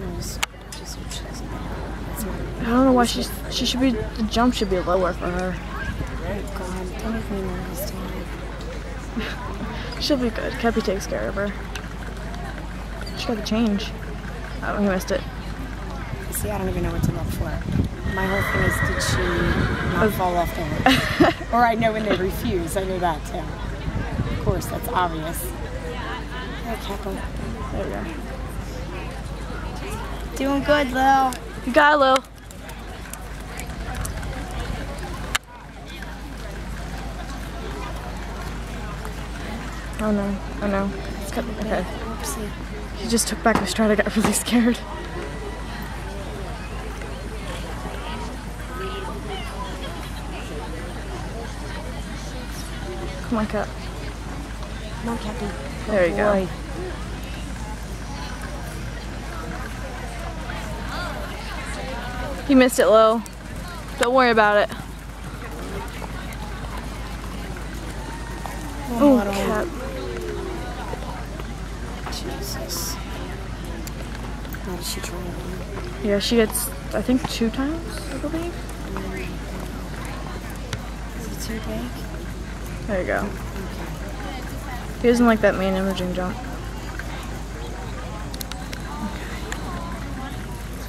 knows? Just hope she doesn't. I don't know why she should be, the jump should be lower for her. Oh God, don't make me nervous, Tom. She'll be good. Kepi takes care of her. She got the change. Oh, he missed it. See, I don't even know what to look for. My whole thing is, did she not fall off the horse? Or I know when they refuse. I know that too. Of course, that's obvious. Hey, Kappa. There we go. Doing good, Lil. You got it, Lil. Oh no, oh no. It's cut. Okay. Oopsie. He just took back the stride. I got really scared. Come on, Cap. Come on, Captain. There you go. You missed it, Lil. Don't worry about it. Oh, Cap. Jesus. How does she try it? Yeah, she gets, I think, 2 times, I believe. Is it too big? There you go. He doesn't like that main imaging jump.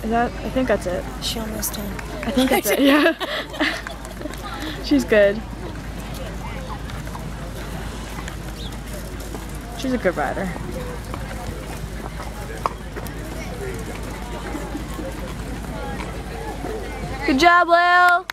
Is that? I think that's it. She almost done. I think that's it. Yeah. She's good. She's a good rider. Good job, Lil.